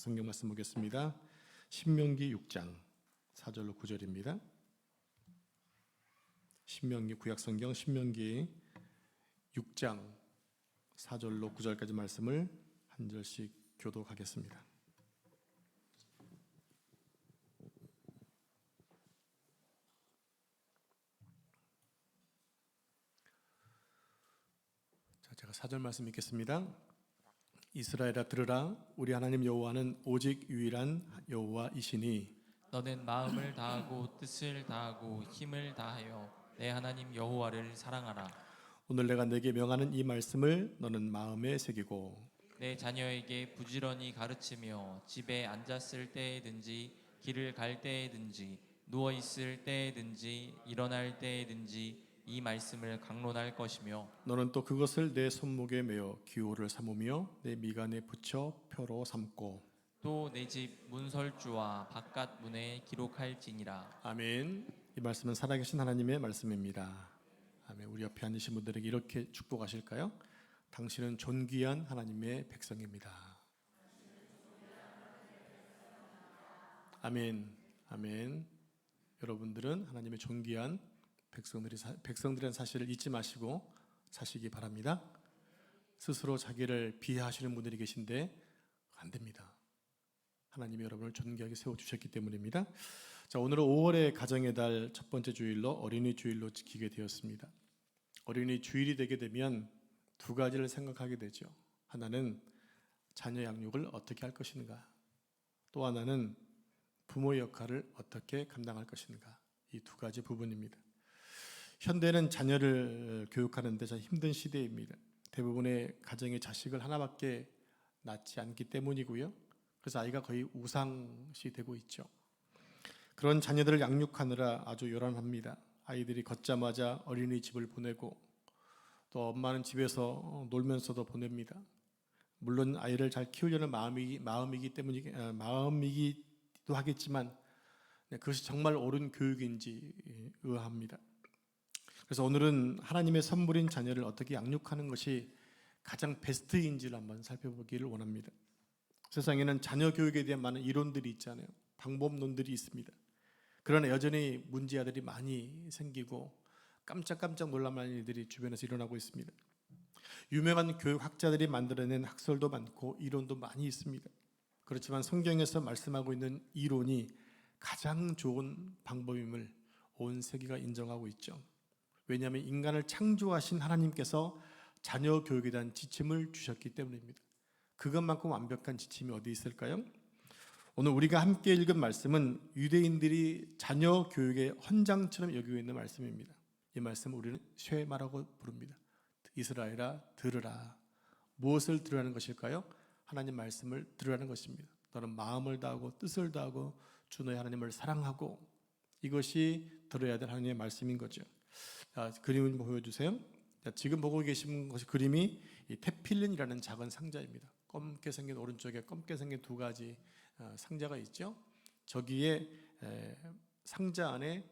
성경 말씀 보겠습니다. 신명기 6장 4절로 9절입니다. 신명기 구약성경 신명기 6장 4절로 9절까지 말씀을 한 절씩 교독하겠습니다. 제가 4절 말씀 읽겠습니다. 이스라엘아 들으라, 우리 하나님 여호와는 오직 유일한 여호와이시니 너는 마음을 다하고 뜻을 다하고 힘을 다하여 내 하나님 여호와를 사랑하라. 오늘 내가 내게 명하는 이 말씀을 너는 마음에 새기고 내 자녀에게 부지런히 가르치며 집에 앉았을 때에든지 길을 갈 때에든지 누워 있을 때에든지 일어날 때에든지 이 말씀을 강론할 것이며 너는 또 그것을 내 손목에 메어 기호를 삼으며 내 미간에 붙여 표로 삼고 또 내 집 문설주와 바깥 문에 기록할지니라. 아멘. 이 말씀은 살아계신 하나님의 말씀입니다. 아멘. 우리 옆에 앉으신 분들에게 이렇게 축복하실까요? 당신은 존귀한 하나님의 백성입니다. 아멘. 아멘. 여러분들은 하나님의 존귀한 백성들의 사실을 잊지 마시고 사시기 바랍니다. 스스로 자기를 비하하시는 분들이 계신데 안 됩니다. 하나님이 여러분을 존귀하게 세워주셨기 때문입니다. 자, 오늘은 5월의 가정의 달 첫 번째 주일로 어린이 주일로 지키게 되었습니다. 어린이 주일이 되게 되면 두 가지를 생각하게 되죠. 하나는 자녀 양육을 어떻게 할 것인가, 또 하나는 부모의 역할을 어떻게 감당할 것인가. 이 두 가지 부분입니다. 현대는 자녀를 교육하는 데 참 힘든 시대입니다. 대부분의 가정의 자식을 하나밖에 낳지 않기 때문이고요. 그래서 아이가 거의 우상시 되고 있죠. 그런 자녀들을 양육하느라 아주 요란합니다. 아이들이 걷자마자 어린이집을 보내고 또 엄마는 집에서 놀면서도 보냅니다. 물론 아이를 잘 키우려는 마음이기도 하겠지만 그것이 정말 옳은 교육인지 의아합니다. 그래서 오늘은 하나님의 선물인 자녀를 어떻게 양육하는 것이 가장 베스트인지를 한번 살펴보기를 원합니다. 세상에는 자녀 교육에 대한 많은 이론들이 있잖아요. 방법론들이 있습니다. 그러나 여전히 문제아들이 많이 생기고 깜짝깜짝 놀랄만한 일들이 주변에서 일어나고 있습니다. 유명한 교육학자들이 만들어낸 학설도 많고 이론도 많이 있습니다. 그렇지만 성경에서 말씀하고 있는 이론이 가장 좋은 방법임을 온 세계가 인정하고 있죠. 왜냐하면 인간을 창조하신 하나님께서 자녀 교육에 대한 지침을 주셨기 때문입니다. 그것만큼 완벽한 지침이 어디 있을까요? 오늘 우리가 함께 읽은 말씀은 유대인들이 자녀 교육의 헌장처럼 여기고 있는 말씀입니다. 이 말씀을 우리는 쉐마라고 부릅니다. 이스라엘아 들으라. 무엇을 들으라는 것일까요? 하나님 말씀을 들으라는 것입니다. 너는 마음을 다하고 뜻을 다하고 주 너의 하나님을 사랑하고, 이것이 들어야 될 하나님의 말씀인 거죠. 자, 그림을 좀 보여주세요. 자, 지금 보고 계신 것이 그림이 이 테필린이라는 작은 상자입니다. 검게 생긴, 오른쪽에 검게 생긴 두 가지 상자가 있죠. 저기에 상자 안에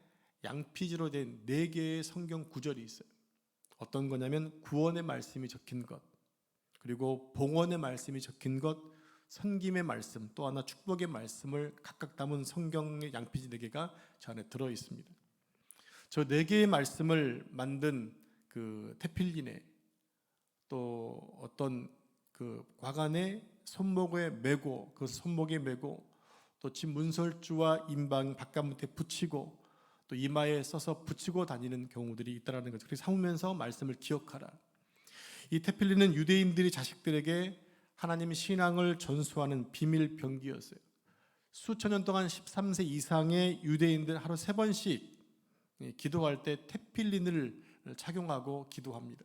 양피지로 된 4개의 성경 구절이 있어요. 어떤 거냐면 구원의 말씀이 적힌 것, 그리고 봉헌의 말씀이 적힌 것, 선김의 말씀, 또 하나 축복의 말씀을 각각 담은 성경의 양피지 4개가 저 안에 들어 있습니다. 저 4개의 말씀을 만든 그 테필린에 또 어떤 그 과관의 손목에 메고, 그 손목에 메고, 또 집 문설주와 인방 바깥문에 붙이고 또 이마에 써서 붙이고 다니는 경우들이 있다라는 거죠. 그래서 삼으면서 말씀을 기억하라. 이 테필린은 유대인들이 자식들에게 하나님의 신앙을 전수하는 비밀 병기였어요. 수천 년 동안 13세 이상의 유대인들 하루 3번씩 기도할 때 테필린을 착용하고 기도합니다.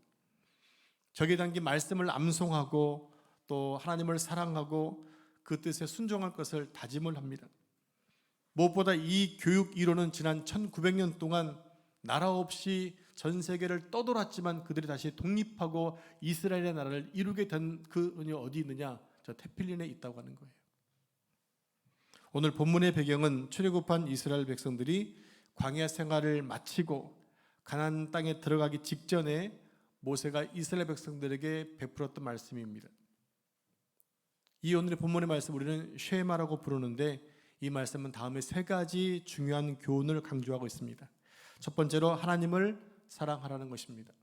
저기에 담긴 말씀을 암송하고 또 하나님을 사랑하고 그 뜻에 순종할 것을 다짐을 합니다. 무엇보다 이 교육 이론은 지난 1900년 동안 나라 없이 전 세계를 떠돌았지만 그들이 다시 독립하고 이스라엘의 나라를 이루게 된 그 은이 어디 있느냐? 저 테필린에 있다고 하는 거예요. 오늘 본문의 배경은 출애굽한 이스라엘 백성들이 광야 생활을 마치고 가나안 땅에 들어가기 직전에 모세가 이스라엘 백성들에게 베풀었던 말씀입니다. 이 오늘의 본문의 말씀 우리는 쉐마라고 부르는데 이 말씀은 다음에 세 가지 중요한 교훈을 강조하고 있습니다. 첫 번째로 하나님을 사랑하라는 것입니다.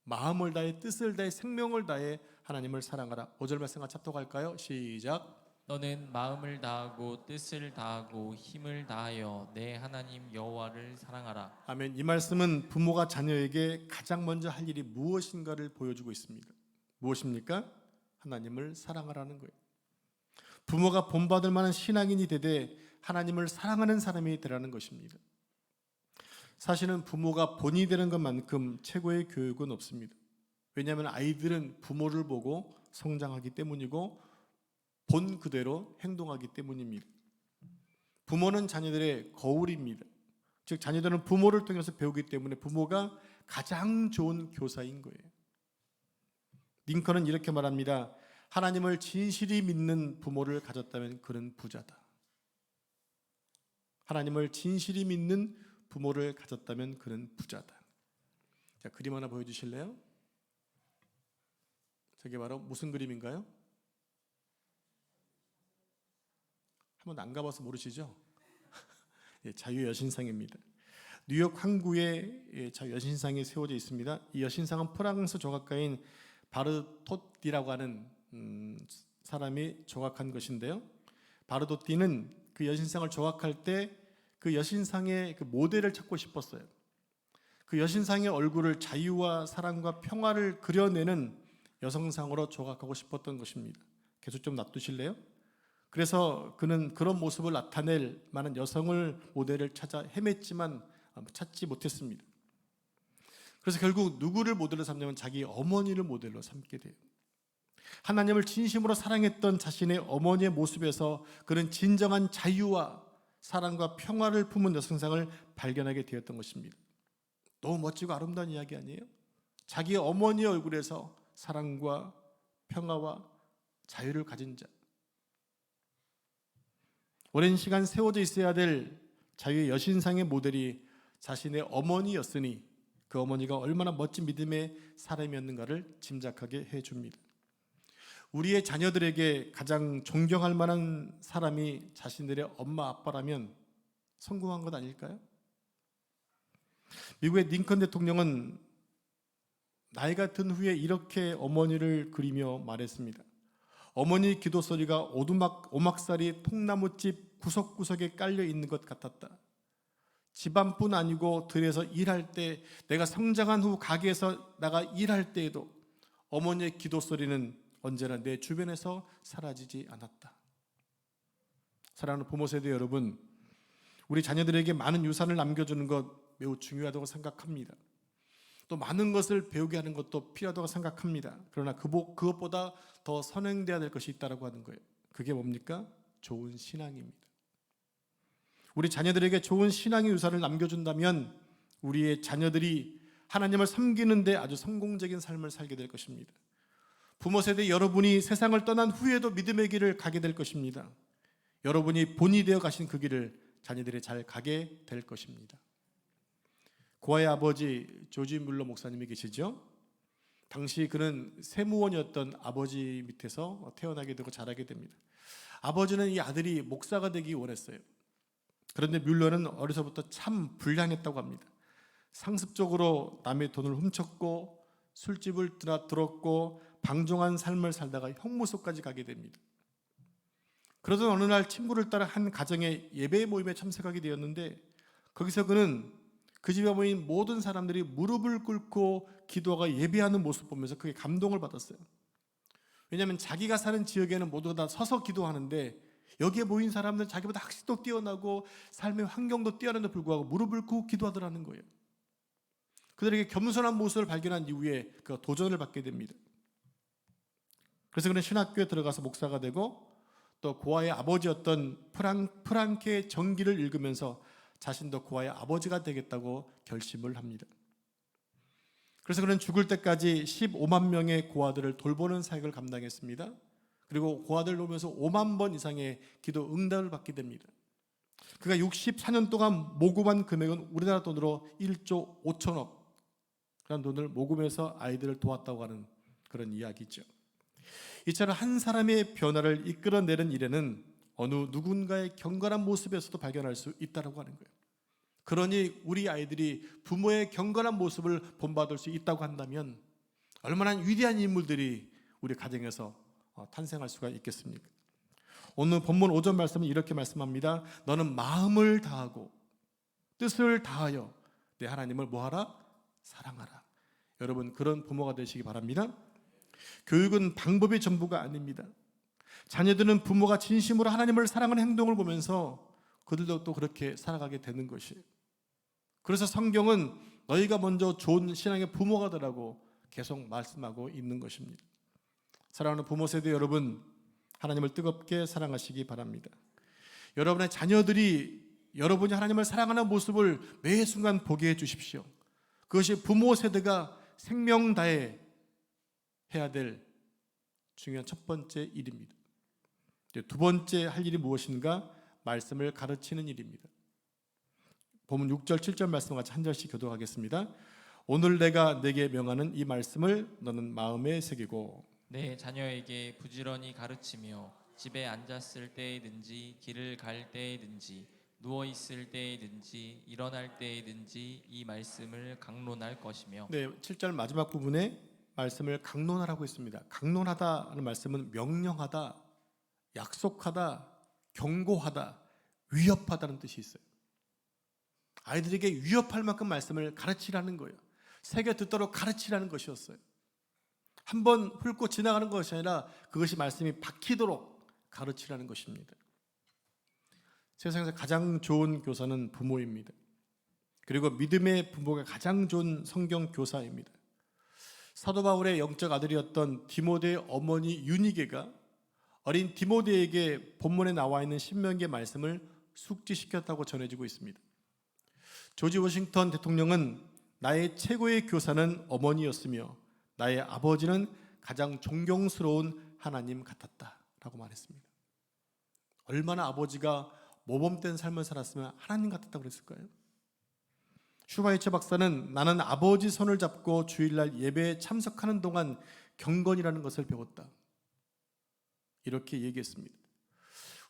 마음을 다해 뜻을 다해 생명을 다해 하나님을 사랑하라. 5절 말씀 같이 합독할까요? 시작. 너는 마음을 다하고 뜻을 다하고 힘을 다하여 내 하나님 여호와를 사랑하라. 아멘. 이 말씀은 부모가 자녀에게 가장 먼저 할 일이 무엇인가를 보여주고 있습니다. 무엇입니까? 하나님을 사랑하라는 거예요. 부모가 본받을 만한 신앙인이 되되 하나님을 사랑하는 사람이 되라는 것입니다. 사실은 부모가 본이 되는 것만큼 최고의 교육은 없습니다. 왜냐하면 아이들은 부모를 보고 성장하기 때문이고 본 그대로 행동하기 때문입니다. 부모는 자녀들의 거울입니다. 즉 자녀들은 부모를 통해서 배우기 때문에 부모가 가장 좋은 교사인 거예요. 링컨은 이렇게 말합니다. 하나님을 진실이 믿는 부모를 가졌다면 그는 부자다. 하나님을 진실이 믿는 부모를 가졌다면 그는 부자다. 자, 그림 하나 보여주실래요? 저게 바로 무슨 그림인가요? 한 번도 안 가봐서 모르시죠? 예, 자유여신상입니다. 뉴욕 항구에 자유여신상이 세워져 있습니다. 이 여신상은 프랑스 조각가인 바르토띠라고 하는 사람이 조각한 것인데요. 바르토띠는 그 여신상을 조각할 때 그 여신상의 그 모델을 찾고 싶었어요. 그 여신상의 얼굴을 자유와 사랑과 평화를 그려내는 여성상으로 조각하고 싶었던 것입니다. 계속 좀 놔두실래요? 그래서 그는 그런 모습을 나타낼 만한 여성을 모델을 찾아 헤맸지만 찾지 못했습니다. 그래서 결국 누구를 모델로 삼냐면 자기 어머니를 모델로 삼게 돼요. 하나님을 진심으로 사랑했던 자신의 어머니의 모습에서 그는 진정한 자유와 사랑과 평화를 품은 여성상을 발견하게 되었던 것입니다. 너무 멋지고 아름다운 이야기 아니에요? 자기 어머니의 얼굴에서 사랑과 평화와 자유를 가진 자, 오랜 시간 세워져 있어야 될 자유의 여신상의 모델이 자신의 어머니였으니 그 어머니가 얼마나 멋진 믿음의 사람이었는가를 짐작하게 해줍니다. 우리의 자녀들에게 가장 존경할 만한 사람이 자신들의 엄마 아빠라면 성공한 것 아닐까요? 미국의 링컨 대통령은 나이가 든 후에 이렇게 어머니를 그리며 말했습니다. 어머니 기도 소리가 오막살이 통나무집 구석구석에 깔려 있는 것 같았다. 집안뿐 아니고 들에서 일할 때, 내가 성장한 후 가게에서 나가 일할 때에도 어머니의 기도 소리는 언제나 내 주변에서 사라지지 않았다. 사랑하는 부모 세대 여러분, 우리 자녀들에게 많은 유산을 남겨주는 것 매우 중요하다고 생각합니다. 또 많은 것을 배우게 하는 것도 필요하다고 생각합니다. 그러나 그것보다 더 선행돼야 될 것이 있다고 하는 거예요. 그게 뭡니까? 좋은 신앙입니다. 우리 자녀들에게 좋은 신앙의 유산을 남겨준다면 우리의 자녀들이 하나님을 섬기는 데 아주 성공적인 삶을 살게 될 것입니다. 부모 세대 여러분이 세상을 떠난 후에도 믿음의 길을 가게 될 것입니다. 여러분이 본이 되어 가신 그 길을 자녀들이 잘 가게 될 것입니다. 고아의 아버지 조지 뮬러 목사님이 계시죠? 당시 그는 세무원이었던 아버지 밑에서 태어나게 되고 자라게 됩니다. 아버지는 이 아들이 목사가 되기 원했어요. 그런데 뮬러는 어려서부터 참 불량했다고 합니다. 상습적으로 남의 돈을 훔쳤고 술집을 들었고 방종한 삶을 살다가 형무소까지 가게 됩니다. 그러던 어느 날 친구를 따라 한 가정의 예배 모임에 참석하게 되었는데 거기서 그는 그 집에 모인 모든 사람들이 무릎을 꿇고 기도하고 예배하는 모습 보면서 그게 감동을 받았어요. 왜냐하면 자기가 사는 지역에는 모두가 다 서서 기도하는데 여기에 모인 사람들은 자기보다 학식도 뛰어나고 삶의 환경도 뛰어난데 불구하고 무릎을 꿇고 기도하더라는 거예요. 그들에게 겸손한 모습을 발견한 이후에 그 도전을 받게 됩니다. 그래서 그는 신학교에 들어가서 목사가 되고 또 고아의 아버지였던 프랑케의 전기를 읽으면서 자신도 고아의 아버지가 되겠다고 결심을 합니다. 그래서 그는 죽을 때까지 15만 명의 고아들을 돌보는 사역을 감당했습니다. 그리고 고아들 돌보면서 5만 번 이상의 기도 응답을 받게 됩니다. 그가 64년 동안 모금한 금액은 우리나라 돈으로 1조 5천억 그런 돈을 모금해서 아이들을 도왔다고 하는 그런 이야기죠. 이처럼 한 사람의 변화를 이끌어내는 일에는 어느 누군가의 경건한 모습에서도 발견할 수 있다고 하는 거예요. 그러니 우리 아이들이 부모의 경건한 모습을 본받을 수 있다고 한다면 얼마나 위대한 인물들이 우리 가정에서 탄생할 수가 있겠습니까? 오늘 본문 5절 말씀은 이렇게 말씀합니다. 너는 마음을 다하고 뜻을 다하여 내 하나님을 뭐하라? 사랑하라. 여러분, 그런 부모가 되시기 바랍니다. 교육은 방법이 전부가 아닙니다. 자녀들은 부모가 진심으로 하나님을 사랑하는 행동을 보면서 그들도 또 그렇게 살아가게 되는 것이에요. 그래서 성경은 너희가 먼저 좋은 신앙의 부모가 되라고 계속 말씀하고 있는 것입니다. 사랑하는 부모 세대 여러분, 하나님을 뜨겁게 사랑하시기 바랍니다. 여러분의 자녀들이 여러분이 하나님을 사랑하는 모습을 매 순간 보게 해 주십시오. 그것이 부모 세대가 생명 다해 해야 될 중요한 첫 번째 일입니다. 두 번째 할 일이 무엇인가? 말씀을 가르치는 일입니다. 본문 6절 7절 말씀 같이 한 절씩 교독하겠습니다. 오늘 내가 내게 명하는 이 말씀을 너는 마음에 새기고 내 자녀에게 부지런히 가르치며 집에 앉았을 때이든지 길을 갈 때이든지 누워 있을 때이든지 일어날 때이든지 이 말씀을 강론할 것이며. 네, 7절 마지막 부분에 말씀을 강론하라고 했습니다. 강론하다는 말씀은 명령하다, 약속하다, 경고하다, 위협하다는 뜻이 있어요. 아이들에게 위협할 만큼 말씀을 가르치라는 거예요. 새겨 듣도록 가르치라는 것이었어요. 한번 훑고 지나가는 것이 아니라 그것이 말씀이 박히도록 가르치라는 것입니다. 세상에서 가장 좋은 교사는 부모입니다. 그리고 믿음의 부모가 가장 좋은 성경 교사입니다. 사도 바울의 영적 아들이었던 디모데의 어머니 유니게가 어린 디모데에게 본문에 나와 있는 신명기의 말씀을 숙지시켰다고 전해지고 있습니다. 조지 워싱턴 대통령은 나의 최고의 교사는 어머니였으며 나의 아버지는 가장 존경스러운 하나님 같았다라고 말했습니다. 얼마나 아버지가 모범된 삶을 살았으면 하나님 같았다고 그랬을까요? 슈바이처 박사는 나는 아버지 손을 잡고 주일날 예배에 참석하는 동안 경건이라는 것을 배웠다, 이렇게 얘기했습니다.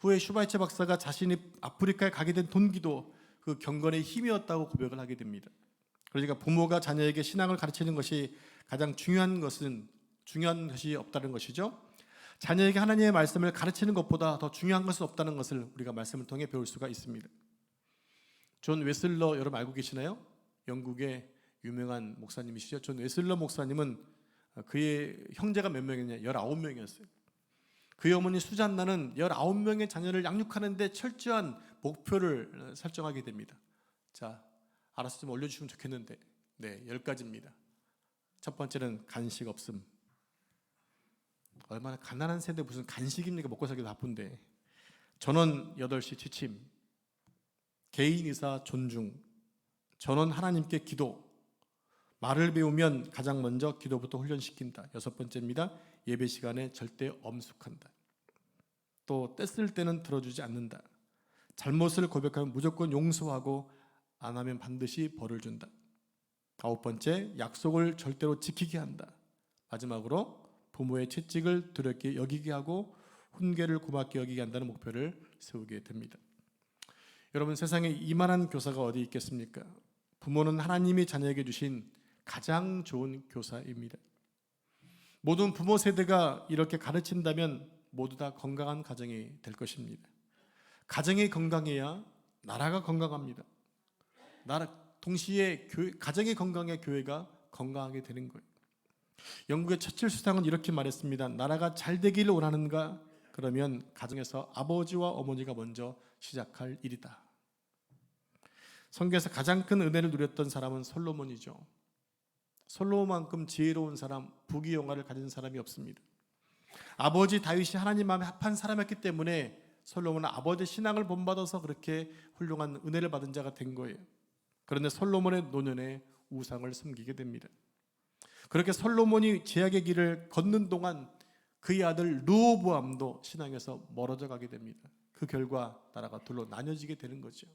후에 슈바이처 박사가 자신이 아프리카에 가게 된 동기도 그 경건의 힘이었다고 고백을 하게 됩니다. 그러니까 부모가 자녀에게 신앙을 가르치는 것이 가장 중요한 것이 없다는 것이죠. 자녀에게 하나님의 말씀을 가르치는 것보다 더 중요한 것은 없다는 것을 우리가 말씀을 통해 배울 수가 있습니다. 존 웨슬러 여러분 알고 계시나요? 영국의 유명한 목사님이시죠. 존 웨슬러 목사님은 그의 형제가 몇 명이냐? 19명이었어요. 그의 어머니 수잔나는 19명의 자녀를 양육하는 데 철저한 목표를 설정하게 됩니다. 자, 알아서 좀 올려주시면 좋겠는데, 네, 10가지입니다. 첫 번째는 간식 없음. 얼마나 가난한 세대 무슨 간식입니까? 먹고 살기 바쁜데. 전원 8시 취침, 개인 의사 존중, 전원 하나님께 기도, 말을 배우면 가장 먼저 기도부터 훈련시킨다. 6번째입니다. 예배 시간에 절대 엄숙한다. 또 뗐을 때는 들어주지 않는다. 잘못을 고백하면 무조건 용서하고 안 하면 반드시 벌을 준다. 9번째, 약속을 절대로 지키게 한다. 마지막으로 부모의 채찍을 두렵게 여기게 하고 훈계를 고맙게 여기게 한다는 목표를 세우게 됩니다. 여러분, 세상에 이만한 교사가 어디 있겠습니까? 부모는 하나님이 자녀에게 주신 가장 좋은 교사입니다. 모든 부모 세대가 이렇게 가르친다면 모두 다 건강한 가정이 될 것입니다. 가정이 건강해야 나라가 건강합니다. 동시에 가정이 건강해 교회가 건강하게 되는 거예요. 영국의 처칠 수상은 이렇게 말했습니다. 나라가 잘 되기를 원하는가? 그러면 가정에서 아버지와 어머니가 먼저 시작할 일이다. 성경에서 가장 큰 은혜를 누렸던 사람은 솔로몬이죠. 솔로몬만큼 지혜로운 사람, 부귀영화를 가진 사람이 없습니다. 아버지 다윗이 하나님 마음에 합한 사람이었기 때문에 솔로몬은 아버지의 신앙을 본받아서 그렇게 훌륭한 은혜를 받은 자가 된 거예요. 그런데 솔로몬의 노년에 우상을 섬기게 됩니다. 그렇게 솔로몬이 제약의 길을 걷는 동안 그의 아들 르호보암도 신앙에서 멀어져 가게 됩니다. 그 결과 나라가 둘로 나뉘어지게 되는 거죠.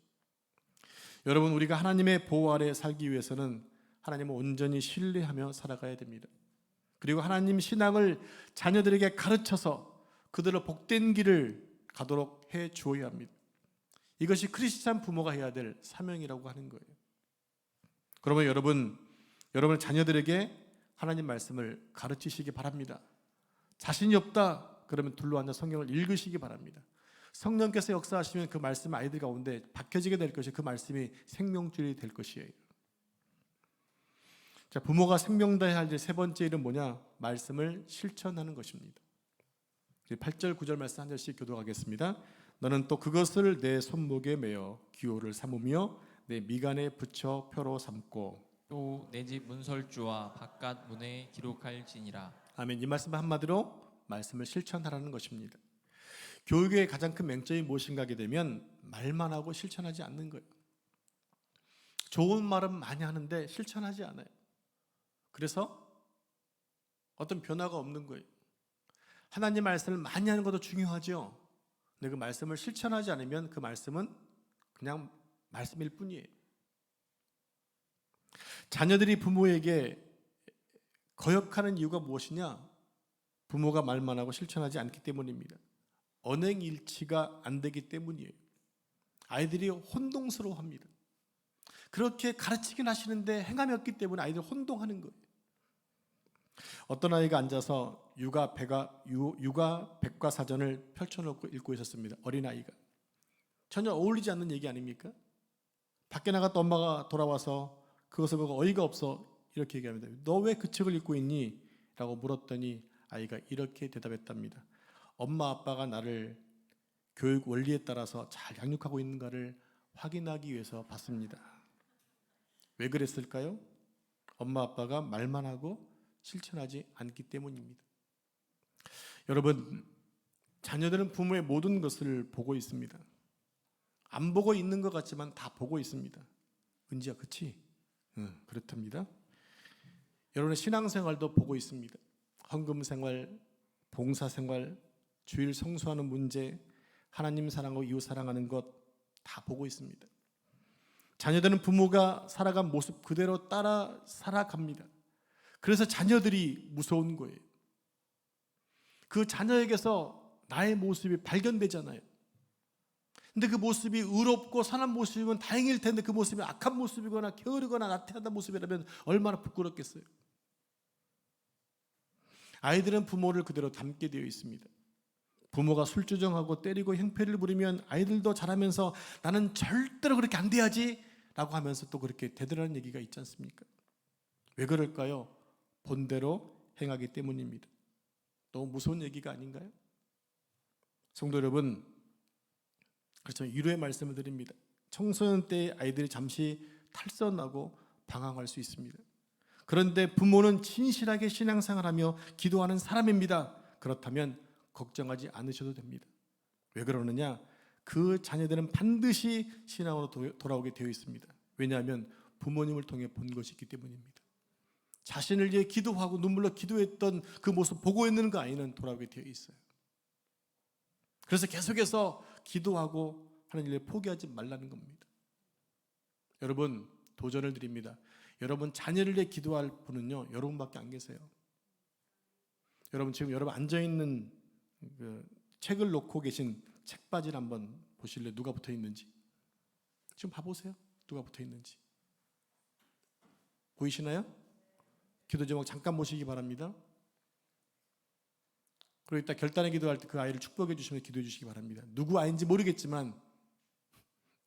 여러분, 우리가 하나님의 보호 아래 살기 위해서는 하나님을 온전히 신뢰하며 살아가야 됩니다. 그리고 하나님 신앙을 자녀들에게 가르쳐서 그들을 복된 길을 가도록 해 주어야 합니다. 이것이 크리스찬 부모가 해야 될 사명이라고 하는 거예요. 그러면 여러분 자녀들에게 하나님 말씀을 가르치시기 바랍니다. 자신이 없다 그러면 둘러 앉아 성경을 읽으시기 바랍니다. 성령께서 역사하시면 그 말씀 아이들 가운데 박혀지게 될 것이 그 말씀이 생명줄이 될 것이에요. 자, 부모가 생명다해야 할 세 번째 일은 뭐냐? 말씀을 실천하는 것입니다. 8절 9절 말씀 한 절씩 교독하겠습니다. 너는 또 그것을 내 손목에 매어 기호를 삼으며 내 미간에 붙여 표로 삼고 또 내 집 문설주와 바깥 문에 기록할지니라. 아멘. 이 말씀은 한마디로 말씀을 실천하라는 것입니다. 교육의 가장 큰 맹점이 무엇인가 하게 되면 말만 하고 실천하지 않는 거예요. 좋은 말은 많이 하는데 실천하지 않아요. 그래서 어떤 변화가 없는 거예요. 하나님 말씀을 많이 하는 것도 중요하죠. 근데 그 말씀을 실천하지 않으면 그 말씀은 그냥 말씀일 뿐이에요. 자녀들이 부모에게 거역하는 이유가 무엇이냐? 부모가 말만 하고 실천하지 않기 때문입니다. 언행일치가 안 되기 때문이에요. 아이들이 혼동스러워합니다. 그렇게 가르치긴 하시는데 행함이 없기 때문에 아이들 혼동하는 거예요. 어떤 아이가 앉아서 육아 백과사전을 펼쳐놓고 읽고 있었습니다. 어린아이가. 전혀 어울리지 않는 얘기 아닙니까? 밖에 나갔다 엄마가 돌아와서 그것을 보고 어이가 없어 이렇게 얘기합니다. 너 왜 그 책을 읽고 있니? 라고 물었더니 아이가 이렇게 대답했답니다. 엄마 아빠가 나를 교육 원리에 따라서 잘 양육하고 있는가를 확인하기 위해서 봤습니다. 왜 그랬을까요? 엄마 아빠가 말만 하고 실천하지 않기 때문입니다. 여러분, 자녀들은 부모의 모든 것을 보고 있습니다. 안 보고 있는 것 같지만 다 보고 있습니다. 은지야, 그치? 응, 그렇답니다. 여러분의 신앙생활도 보고 있습니다. 헌금생활, 봉사생활, 주일 성수하는 문제, 하나님 사랑하고 이웃 사랑하는 것 다 보고 있습니다. 자녀들은 부모가 살아간 모습 그대로 따라 살아갑니다. 그래서 자녀들이 무서운 거예요. 그 자녀에게서 나의 모습이 발견되잖아요. 근데 그 모습이 의롭고 선한 모습이면 다행일 텐데 그 모습이 악한 모습이거나 게으르거나 나태하다 모습이라면 얼마나 부끄럽겠어요. 아이들은 부모를 그대로 닮게 되어 있습니다. 부모가 술주정하고 때리고 행패를 부리면 아이들도 자라면서 나는 절대로 그렇게 안 돼야지 라고 하면서 또 그렇게 되더라는 얘기가 있지 않습니까? 왜 그럴까요? 본대로 행하기 때문입니다. 너무 무서운 얘기가 아닌가요? 성도 여러분, 그렇죠. 위로의 말씀을 드립니다. 청소년 때 아이들이 잠시 탈선하고 방황할 수 있습니다. 그런데 부모는 진실하게 신앙생활하며 기도하는 사람입니다. 그렇다면 걱정하지 않으셔도 됩니다. 왜 그러느냐? 그 자녀들은 반드시 신앙으로 돌아오게 되어 있습니다. 왜냐하면 부모님을 통해 본 것이 있기 때문입니다. 자신을 위해 기도하고 눈물로 기도했던 그 모습 보고 있는 그 아이는 돌아오게 되어 있어요. 그래서 계속해서 기도하고 하는 일을 포기하지 말라는 겁니다. 여러분, 도전을 드립니다. 여러분 자녀를 위해 기도할 분은요, 여러분밖에 안 계세요. 여러분 지금 여러분 앉아있는 그 책을 놓고 계신 책바지를 한번 보실래요? 누가 붙어 있는지. 지금 봐보세요. 누가 붙어 있는지. 보이시나요? 기도 제목 잠깐 보시기 바랍니다. 그리고 이따 결단의 기도할 때 그 아이를 축복해 주시면 기도해 주시기 바랍니다. 누구 아이인지 모르겠지만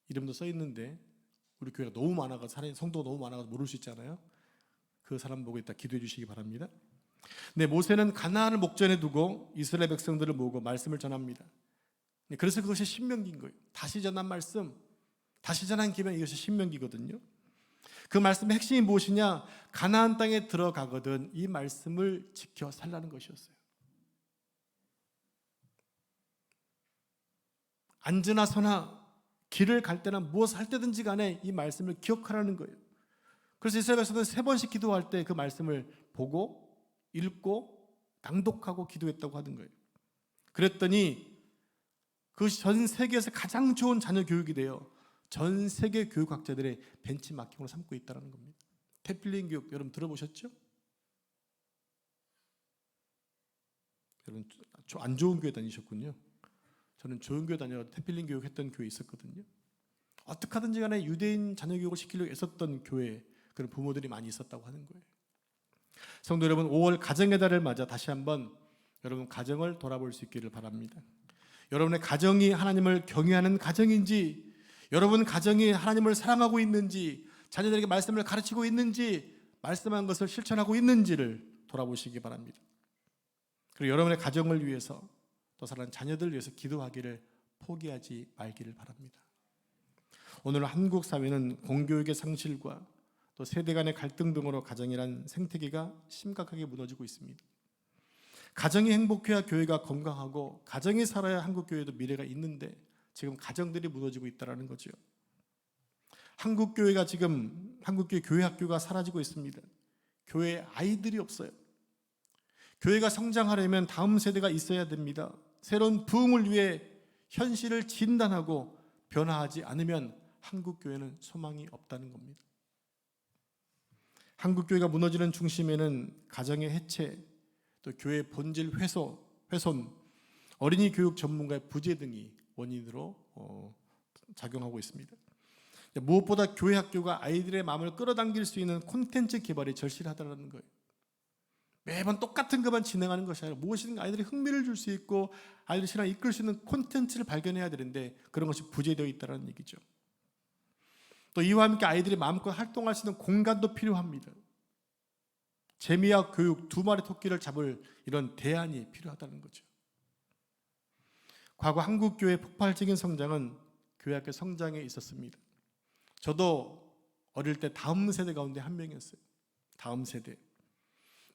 이름도 써 있는데 우리 교회가 너무 많아서 성도가 너무 많아서 모를 수 있잖아요. 그 사람 보고 이따 기도해 주시기 바랍니다. 네, 모세는 가나안을 목전에 두고 이스라엘 백성들을 모으고 말씀을 전합니다. 그래서 그것이 신명기인 거예요. 다시 전한 말씀, 다시 전한 기면 이것이 신명기거든요. 그 말씀의 핵심이 무엇이냐? 가나안 땅에 들어가거든 이 말씀을 지켜 살라는 것이었어요. 앉으나 서나 길을 갈 때나 무엇을 할 때든지 간에 이 말씀을 기억하라는 거예요. 그래서 이스라엘 백성들은 3번씩 기도할 때 그 말씀을 보고 읽고 낭독하고 기도했다고 하는 거예요. 그랬더니 그 전 세계에서 가장 좋은 자녀 교육이 되어 전 세계 교육학자들의 벤치마킹으로 삼고 있다는 겁니다. 태필린 교육 여러분 들어보셨죠? 여러분 안 좋은 교회 다니셨군요. 저는 좋은 교회 다녀 태필린 교육했던 교회 있었거든요. 어떻게 하든지 간에 유대인 자녀 교육을 시키려고 애썼던 교회 그런 부모들이 많이 있었다고 하는 거예요. 성도 여러분, 5월 가정의 달을 맞아 다시 한번 여러분 가정을 돌아볼 수 있기를 바랍니다. 여러분의 가정이 하나님을 경외하는 가정인지, 여러분 가정이 하나님을 사랑하고 있는지, 자녀들에게 말씀을 가르치고 있는지, 말씀한 것을 실천하고 있는지를 돌아보시기 바랍니다. 그리고 여러분의 가정을 위해서 또 사랑하는 자녀들을 위해서 기도하기를 포기하지 말기를 바랍니다. 오늘 한국 사회는 공교육의 상실과 또 세대 간의 갈등 등으로 가정이란 생태계가 심각하게 무너지고 있습니다. 가정이 행복해야 교회가 건강하고 가정이 살아야 한국 교회도 미래가 있는데 지금 가정들이 무너지고 있다는 거죠. 한국 교회가 지금 한국교회 교회학교가 사라지고 있습니다. 교회에 아이들이 없어요. 교회가 성장하려면 다음 세대가 있어야 됩니다. 새로운 부흥을 위해 현실을 진단하고 변화하지 않으면 한국 교회는 소망이 없다는 겁니다. 한국 교회가 무너지는 중심에는 가정의 해체, 또 교회의 본질 훼손, 어린이 교육 전문가의 부재 등이 원인으로 작용하고 있습니다. 무엇보다 교회 학교가 아이들의 마음을 끌어당길 수 있는 콘텐츠 개발이 절실하다는 거예요. 매번 똑같은 것만 진행하는 것이 아니라 무엇이든가 아이들이 흥미를 줄 수 있고 아이들의 신앙을 이끌 수 있는 콘텐츠를 발견해야 되는데 그런 것이 부재되어 있다는 얘기죠. 또 이와 함께 아이들이 마음껏 활동할 수 있는 공간도 필요합니다. 재미와 교육 두 마리 토끼를 잡을 이런 대안이 필요하다는 거죠. 과거 한국 교회의 폭발적인 성장은 교회학교 성장에 있었습니다. 저도 어릴 때 다음 세대 가운데 한 명이었어요. 다음 세대.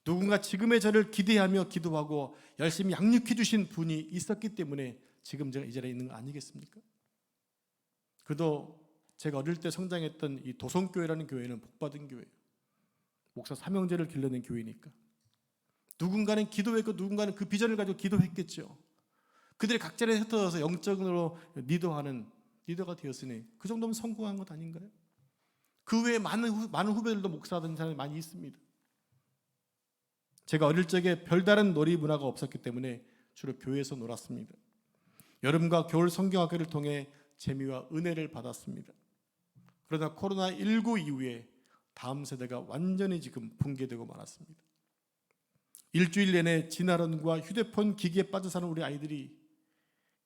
누군가 지금의 저를 기대하며 기도하고 열심히 양육해 주신 분이 있었기 때문에 지금 제가 이 자리에 있는 거 아니겠습니까? 그도 제가 어릴 때 성장했던 이 도성교회라는 교회는 복받은 교회예요. 목사 삼형제를 길러낸 교회니까. 누군가는 기도했고 누군가는 그 비전을 가지고 기도했겠죠. 그들이 각자를 흩어져서 영적으로 리더하는 리더가 되었으니 그 정도면 성공한 것 아닌가요? 그 외에 많은 후배들도 목사하던 사람이 많이 있습니다. 제가 어릴 적에 별다른 놀이 문화가 없었기 때문에 주로 교회에서 놀았습니다. 여름과 겨울 성경학교를 통해 재미와 은혜를 받았습니다. 그러나 코로나19 이후에 다음 세대가 완전히 지금 붕괴되고 말았습니다. 일주일 내내 진화론과 휴대폰 기기에 빠져 사는 우리 아이들이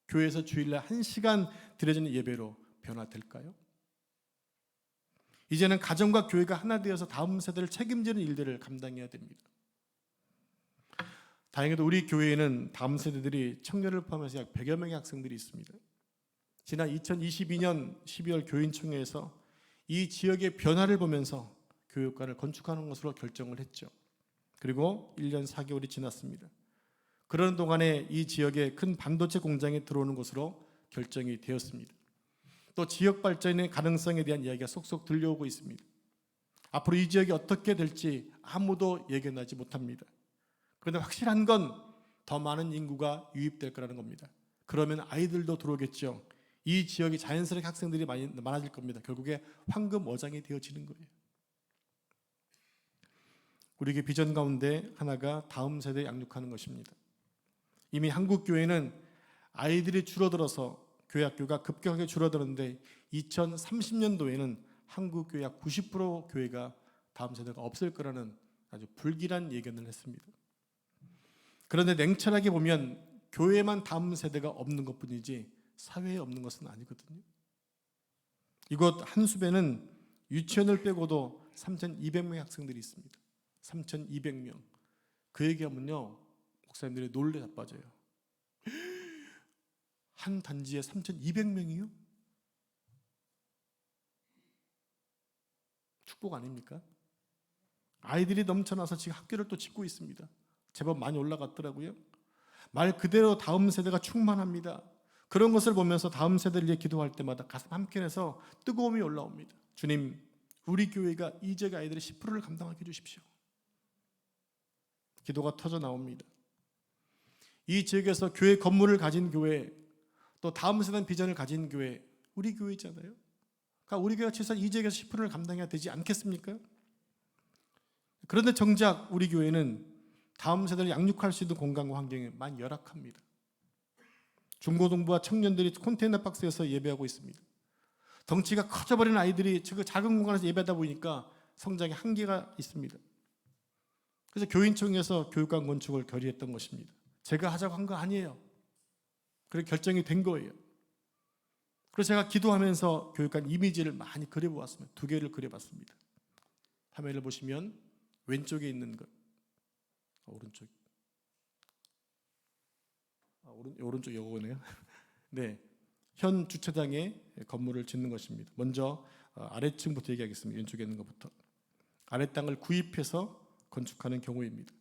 교회에서 주일날 1시간 드려지는 예배로 변화될까요? 이제는 가정과 교회가 하나 되어서 다음 세대를 책임지는 일들을 감당해야 됩니다. 다행히도 우리 교회에는 다음 세대들이 청년을 포함해서 약 100여 명의 학생들이 있습니다. 지난 2022년 12월 교인총회에서 이 지역의 변화를 보면서 교육관을 건축하는 것으로 결정을 했죠. 그리고 1년 4개월이 지났습니다. 그러는 동안에 이 지역에 큰 반도체 공장이 들어오는 것으로 결정이 되었습니다. 또 지역 발전의 가능성에 대한 이야기가 속속 들려오고 있습니다. 앞으로 이 지역이 어떻게 될지 아무도 예견하지 못합니다. 그런데 확실한 건 더 많은 인구가 유입될 거라는 겁니다. 그러면 아이들도 들어오겠죠. 이 지역이 자연스럽게 학생들이 많아질 겁니다. 결국에 황금 어장이 되어지는 거예요. 우리에게 비전 가운데 하나가 다음 세대에 양육하는 것입니다. 이미 한국 교회는 아이들이 줄어들어서 교회 학교가 급격하게 줄어드는데 2030년도에는 한국 교회 약 90% 교회가 다음 세대가 없을 거라는 아주 불길한 예견을 했습니다. 그런데 냉철하게 보면 교회만 다음 세대가 없는 것뿐이지 사회에 없는 것은 아니거든요. 이곳 한숲에는 유치원을 빼고도 3,200명의 학생들이 있습니다. 3,200명. 그 얘기하면요 목사님들이 놀래 자빠져요. 한 단지에 3,200명이요? 축복 아닙니까? 아이들이 넘쳐나서 지금 학교를 또 짓고 있습니다. 제법 많이 올라갔더라고요. 말 그대로 다음 세대가 충만합니다. 그런 것을 보면서 다음 세대를 위해 기도할 때마다 가슴 한켠에서 뜨거움이 올라옵니다. 주님, 우리 교회가 이 지역 아이들의 10%를 감당하게 해주십시오. 기도가 터져 나옵니다. 이 지역에서 교회 건물을 가진 교회, 또 다음 세대 비전을 가진 교회, 우리 교회잖아요. 그러니까 우리 교회가 최소한 이 지역에서 10%를 감당해야 되지 않겠습니까? 그런데 정작 우리 교회는 다음 세대를 양육할 수 있는 공간과 환경이 많이 열악합니다. 중고등부와 청년들이 컨테이너 박스에서 예배하고 있습니다. 덩치가 커져버린 아이들이 그 작은 공간에서 예배하다 보니까 성장에 한계가 있습니다. 그래서 교인총회에서 교육관 건축을 결의했던 것입니다. 제가 하자고 한 거 아니에요. 그렇게 결정이 된 거예요. 그래서 제가 기도하면서 교육관 이미지를 많이 그려보았습니다. 2개를 그려봤습니다. 화면을 보시면 왼쪽에 있는 것, 오른쪽, 오른쪽 요거네요. 네, 현 주차장에 건물을 짓는 것입니다. 먼저 아래층부터 얘기하겠습니다. 왼쪽에 있는 것부터. 아래 땅을 구입해서 건축하는 경우입니다.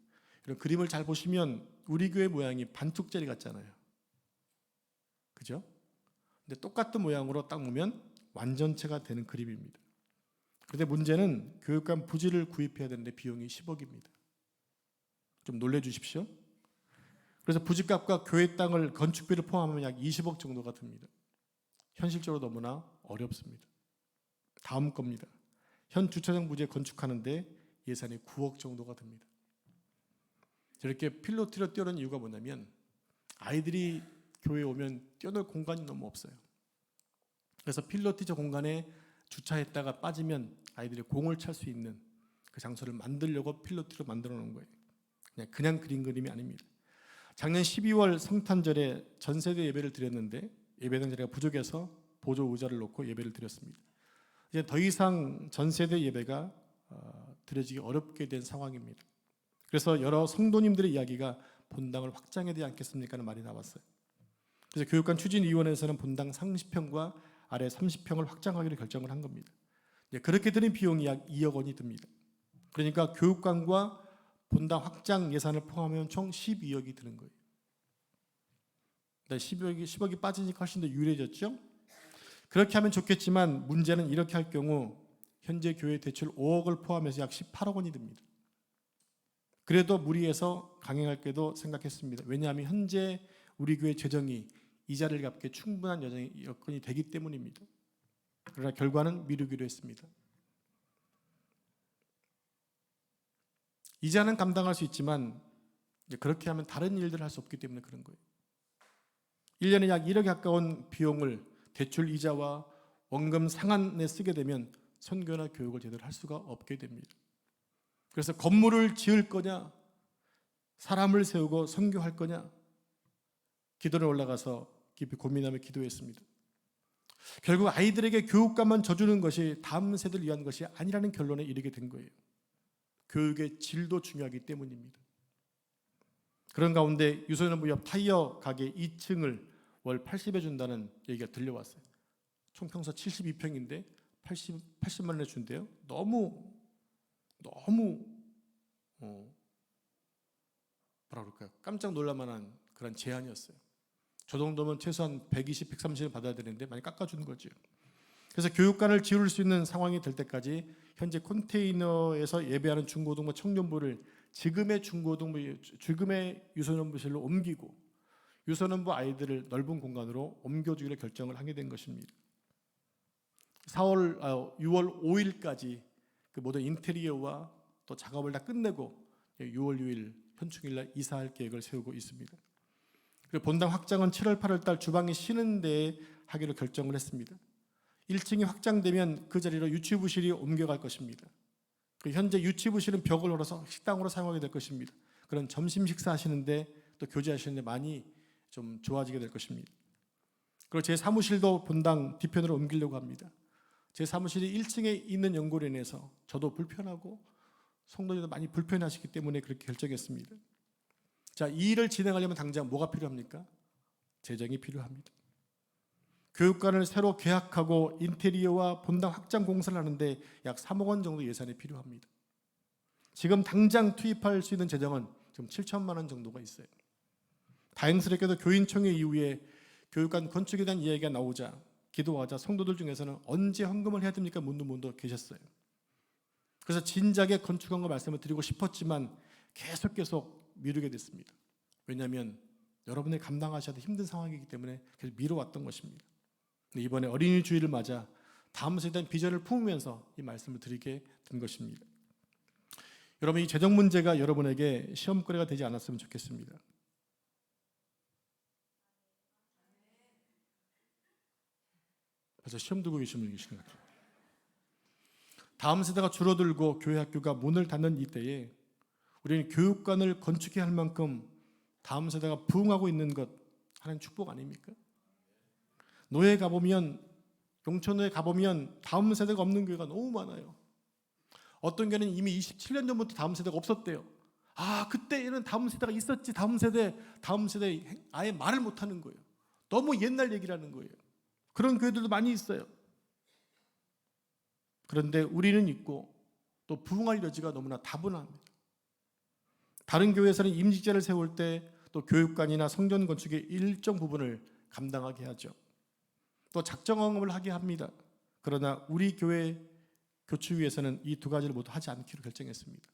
이런 그림을 잘 보시면 우리 교회 모양이 반뚝짜리 같잖아요. 그죠? 근데 똑같은 모양으로 딱 보면 완전체가 되는 그림입니다. 그런데 문제는 교육관 부지를 구입해야 되는데 비용이 10억입니다. 좀 놀래주십시오. 그래서 부지값과 교회 땅을 건축비를 포함하면 약 20억 정도가 듭니다. 현실적으로 너무나 어렵습니다. 다음 겁니다. 현 주차장 부지에 건축하는데 예산이 9억 정도가 듭니다. 저렇게 필로티로 뛰어는 이유가 뭐냐면 아이들이 교회에 오면 뛰어놀 공간이 너무 없어요. 그래서 필로티 저 공간에 주차했다가 빠지면 아이들이 공을 찰 수 있는 그 장소를 만들려고 필로티로 만들어 놓은 거예요. 그냥 그린 그림이 아닙니다. 작년 12월 성탄절에 전세대 예배를 드렸는데 예배당 자리가 부족해서 보조 의자를 놓고 예배를 드렸습니다. 이제 더 이상 전세대 예배가 드려지기 어렵게 된 상황입니다. 그래서 여러 성도님들의 이야기가 본당을 확장해야 되지 않겠습니까? 하는 말이 나왔어요. 그래서 교육관 추진위원회에서는 본당 30평과 아래 30평을 확장하기로 결정을 한 겁니다. 그렇게 드는 비용이 약 2억 원이 듭니다. 그러니까 교육관과 본당 확장 예산을 포함하면 총 12억이 드는 거예요. 10억이 빠지니까 훨씬 더 유리해졌죠? 그렇게 하면 좋겠지만 문제는 이렇게 할 경우 현재 교회 대출 5억을 포함해서 약 18억 원이 듭니다. 그래도 무리해서 강행할 게도 생각했습니다. 왜냐하면 현재 우리 교회 재정이 이자를 갚기에 충분한 여건이 되기 때문입니다. 그러나 결과는 미루기로 했습니다. 이자는 감당할 수 있지만 그렇게 하면 다른 일들을 할 수 없기 때문에 그런 거예요. 1년에 약 1억 가까운 비용을 대출 이자와 원금 상환에 쓰게 되면 선교나 교육을 제대로 할 수가 없게 됩니다. 그래서 건물을 지을 거냐, 사람을 세우고 선교할 거냐, 기도를 올라가서 깊이 고민하며 기도했습니다. 결국 아이들에게 교육감만 져주는 것이 다음 세대를 위한 것이 아니라는 결론에 이르게 된 거예요. 교육의 질도 중요하기 때문입니다. 그런 가운데 유소년부 옆 타이어 가게 2층을 월 80에 준다는 얘기가 들려왔어요. 총평수 72평인데 80만 원에 준대요. 너무 뭐라 그럴까요? 깜짝 놀랄만한 그런 제안이었어요. 저 정도면 최소한 120, 130을 받아야 되는데 많이 깎아주는 거죠. 그래서 교육관을 지을 수 있는 상황이 될 때까지 현재 컨테이너에서 예배하는 중고등부 청년부를 지금의 유소년부실로 옮기고 유소년부 아이들을 넓은 공간으로 옮겨주기로 결정을 하게 된 것입니다. 6월 5일까지 그 모든 인테리어와 또 작업을 다 끝내고 6월 6일 현충일날 이사할 계획을 세우고 있습니다. 그리고 본당 확장은 7월 8월 달 주방이 쉬는 데에 하기로 결정을 했습니다. 1층이 확장되면 그 자리로 유치부실이 옮겨갈 것입니다. 현재 유치부실은 벽을 걸어서 식당으로 사용하게 될 것입니다. 그런 점심 식사하시는데 또 교제하시는데 많이 좀 좋아지게 될 것입니다. 그리고 제 사무실도 본당 뒤편으로 옮기려고 합니다. 제 사무실이 1층에 있는 연골로 인해서 저도 불편하고 성도님도 많이 불편하시기 때문에 그렇게 결정했습니다. 자, 이 일을 진행하려면 당장 뭐가 필요합니까? 재정이 필요합니다. 교육관을 새로 계약하고 인테리어와 본당 확장 공사를 하는데 약 3억 원 정도 예산이 필요합니다. 지금 당장 투입할 수 있는 재정은 지금 7천만 원 정도가 있어요. 다행스럽게도 교인총회 이후에 교육관 건축에 대한 이야기가 나오자 기도하자 성도들 중에서는 언제 헌금을 해야 됩니까? 묻는 분도 계셨어요. 그래서 진작에 건축한 거 말씀을 드리고 싶었지만 계속 미루게 됐습니다. 왜냐하면 여러분이 감당하셔야 힘든 상황이기 때문에 계속 미뤄왔던 것입니다. 이번에 어린이 주일을 맞아 다음 세대에 대한 비전을 품으면서 이 말씀을 드리게 된 것입니다. 여러분, 이 재정 문제가 여러분에게 시험거리가 되지 않았으면 좋겠습니다. 그래서 시험 두고 계신 분 계신 것 같아요. 다음 세대가 줄어들고 교회 학교가 문을 닫는 이때에 우리는 교육관을 건축해야 할 만큼 다음 세대가 부흥하고 있는 것, 하나님 축복 아닙니까? 노예에 가보면, 용천에 가보면 다음 세대가 없는 교회가 너무 많아요. 어떤 교회는 이미 27년 전부터 다음 세대가 없었대요. 아, 그때에는 다음 세대가 있었지. 다음 세대 아예 말을 못하는 거예요. 너무 옛날 얘기를 하는 거예요. 그런 교회들도 많이 있어요. 그런데 우리는 있고 또 부흥할 여지가 너무나 다분합니다. 다른 교회에서는 임직자를 세울 때 또 교육관이나 성전 건축의 일정 부분을 감당하게 하죠. 또 작정을 하게 합니다. 그러나 우리 교회 교추위에서는 이 두 가지를 모두 하지 않기로 결정했습니다.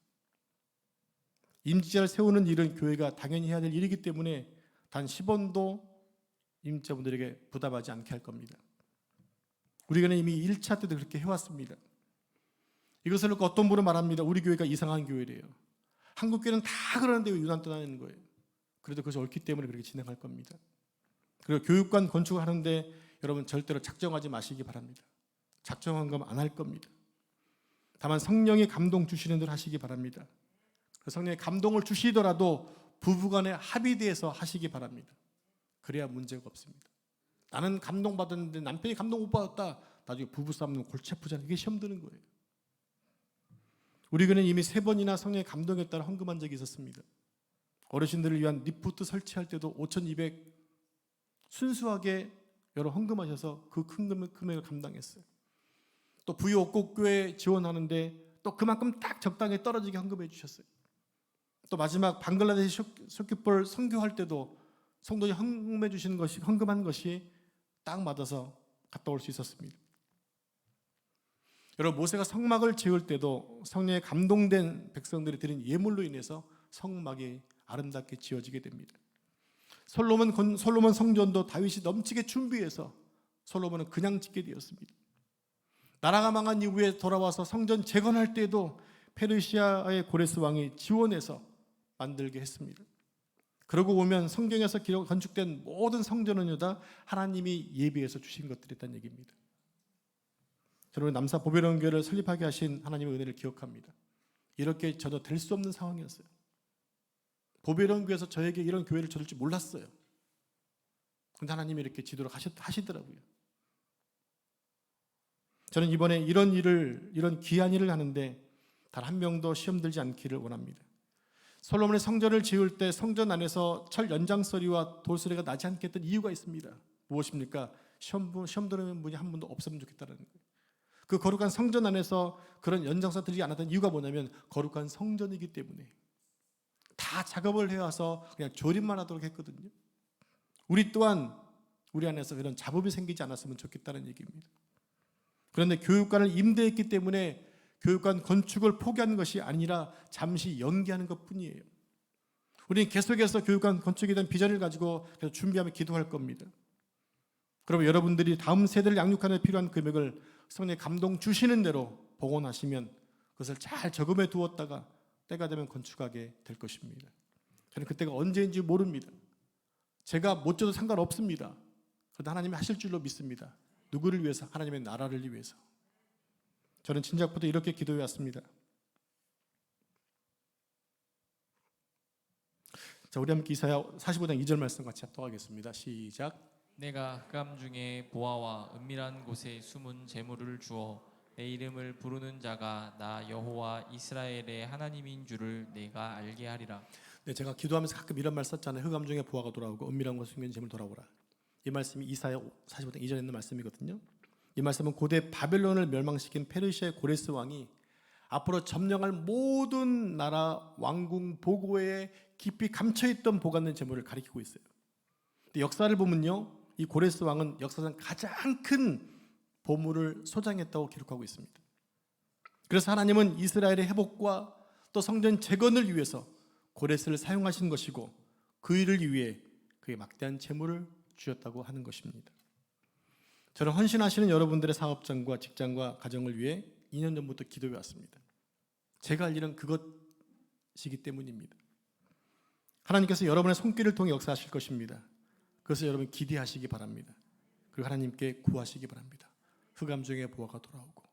임직자를 세우는 일은 교회가 당연히 해야 될 일이기 때문에 단 10원도 임직자분들에게 부담하지 않게 할 겁니다. 우리가 이미 1차 때도 그렇게 해왔습니다. 이것을 놓고 어떤 분은 말합니다. 우리 교회가 이상한 교회래요. 한국 교회는 다 그러는데 왜 유난 떠나는 거예요? 그래도 그것이 옳기 때문에 그렇게 진행할 겁니다. 그리고 교육관 건축을 하는데 여러분 절대로 작정하지 마시기 바랍니다. 작정한 건 안 할 겁니다. 다만 성령의 감동 주시는 대로 하시기 바랍니다. 성령의 감동을 주시더라도 부부간의 합의돼서 하시기 바랍니다. 그래야 문제가 없습니다. 나는 감동받았는데 남편이 감동 못 받았다. 나중에 부부싸움은 골치 아프잖아요. 이게 시험 드는 거예요. 우리 교회는 이미 3번이나 성령의 감동에 따라 헌금한 적이 있었습니다. 어르신들을 위한 리프트 설치할 때도 5,200 순수하게 여러 헌금하셔서 그 큰 금액을 감당했어요. 또 부유 옥곡교회 지원하는데 또 그만큼 딱 적당히 떨어지게 헌금해 주셨어요. 또 마지막 방글라데시 쇼키볼 선교할 때도 성도들이 헌금해 주시는 것이, 헌금한 것이 딱 맞아서 갔다 올 수 있었습니다. 여러분, 모세가 성막을 지을 때도 성령에 감동된 백성들이 드린 예물로 인해서 성막이 아름답게 지어지게 됩니다. 솔로몬 성전도 다윗이 넘치게 준비해서 솔로몬은 그냥 짓게 되었습니다. 나라가 망한 이후에 돌아와서 성전 재건할 때도 페르시아의 고레스 왕이 지원해서 만들게 했습니다. 그러고 보면 성경에서 건축된 모든 성전은 다 하나님이 예비해서 주신 것들이었다는 얘기입니다. 여러분, 남사 보배로운 교회를 설립하게 하신 하나님의 은혜를 기억합니다. 이렇게 전혀 될 수 없는 상황이었어요. 보배로운 교회에서 저에게 이런 교회를 저를 줄 몰랐어요. 그런데 하나님이 이렇게 지도록 하시더라고요. 저는 이번에 이런 귀한 일을 하는데 단 한 명도 시험 들지 않기를 원합니다. 솔로몬의 성전을 지을 때 성전 안에서 철 연장소리와 돌소리가 나지 않게 했던 이유가 있습니다. 무엇입니까? 시험 들으는 분이 한 분도 없으면 좋겠다는 거예요. 그 거룩한 성전 안에서 그런 연장소 들리지 않았던 이유가 뭐냐면 거룩한 성전이기 때문에 다 작업을 해와서 그냥 조립만 하도록 했거든요. 우리 또한 우리 안에서 그런 잡음이 생기지 않았으면 좋겠다는 얘기입니다. 그런데 교육관을 임대했기 때문에 교육관 건축을 포기하는 것이 아니라 잠시 연기하는 것뿐이에요. 우리는 계속해서 교육관 건축에 대한 비전을 가지고 계속 준비하며 기도할 겁니다. 그러면 여러분들이 다음 세대를 양육하는 데 필요한 금액을 성령의 감동 주시는 대로 봉헌하시면 그것을 잘 저금해 두었다가 때가 되면 건축하게 될 것입니다. 저는 그때가 언제인지 모릅니다. 제가 못 줘도 상관없습니다. 그런데 하나님이 하실 줄로 믿습니다. 누구를 위해서? 하나님의 나라를 위해서. 저는 진작부터 이렇게 기도해 왔습니다. 자, 우리 함께 이사야 45장 2절 말씀 같이 합독하겠습니다. 시작. 내가 흑암 중에 보아와 은밀한 곳에 숨은 재물을 주어 내 이름을 부르는 자가 나 여호와 이스라엘의 하나님인 줄을 내가 알게 하리라. 네, 제가 기도하면서 가끔 이런 말 썼잖아요. 흑암 중에 보아가 돌아오고 은밀한 곳에 숨긴 재물 돌아오라. 이 말씀이 이사야 45장 2절에 있는 말씀이거든요. 이 말씀은 고대 바벨론을 멸망시킨 페르시아의 고레스 왕이 앞으로 점령할 모든 나라 왕궁 보고에 깊이 감춰있던 보관된 재물을 가리키고 있어요. 근데 역사를 보면요, 이 고레스 왕은 역사상 가장 큰 보물을 소장했다고 기록하고 있습니다. 그래서 하나님은 이스라엘의 회복과 또 성전 재건을 위해서 고레스를 사용하신 것이고 그 일을 위해 그의 막대한 재물을 주셨다고 하는 것입니다. 저는 헌신하시는 여러분들의 사업장과 직장과 가정을 위해 2년 전부터 기도해 왔습니다. 제가 할 일은 그것 때문입니다. 하나님께서 여러분의 손길을 통해 역사하실 것입니다. 그래서 여러분 기대하시기 바랍니다. 그리고 하나님께 구하시기 바랍니다. 흑암 중에 보화가 돌아오고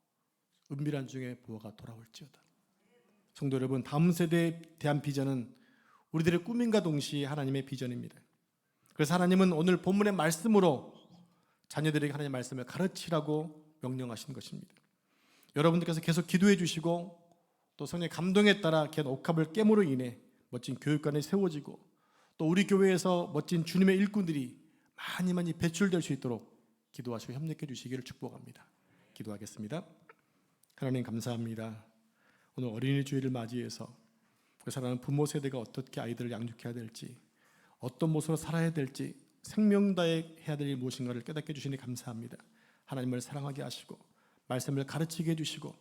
은밀한 중에 보화가 돌아올지어다. 성도 여러분, 다음 세대에 대한 비전은 우리들의 꿈인가 동시에 하나님의 비전입니다. 그래서 하나님은 오늘 본문의 말씀으로 자녀들에게 하나님의 말씀을 가르치라고 명령하신 것입니다. 여러분들께서 계속 기도해 주시고 또 성령의 감동에 따라 귀한 옥합을 깨므로 인해 멋진 교육관이 세워지고 또 우리 교회에서 멋진 주님의 일꾼들이 많이 배출될 수 있도록 기도하시고 협력해 주시기를 축복합니다. 기도하겠습니다. 하나님 감사합니다. 오늘 어린이 주일을 맞이해서 그 사랑하는 부모 세대가 어떻게 아이들을 양육해야 될지, 어떤 모습으로 살아야 될지, 생명 다해 해야 될 일 무엇인가를 깨닫게 해주시니 감사합니다. 하나님을 사랑하게 하시고 말씀을 가르치게 해주시고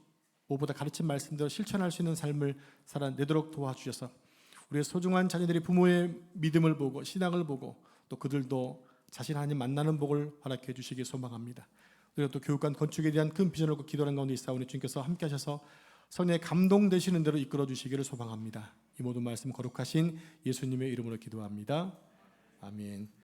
무엇보다 가르친 말씀대로 실천할 수 있는 삶을 살아내도록 도와주셔서 우리의 소중한 자녀들이 부모의 믿음을 보고 신앙을 보고 또 그들도 자신 하나님 만나는 복을 허락해 주시기 소망합니다. 우리가 또 교육관 건축에 대한 큰 비전을 갖고 기도하는 가운데 있사오니 주님께서 함께 하셔서 성령의 감동되시는 대로 이끌어 주시기를 소망합니다. 이 모든 말씀 거룩하신 예수님의 이름으로 기도합니다. 아멘.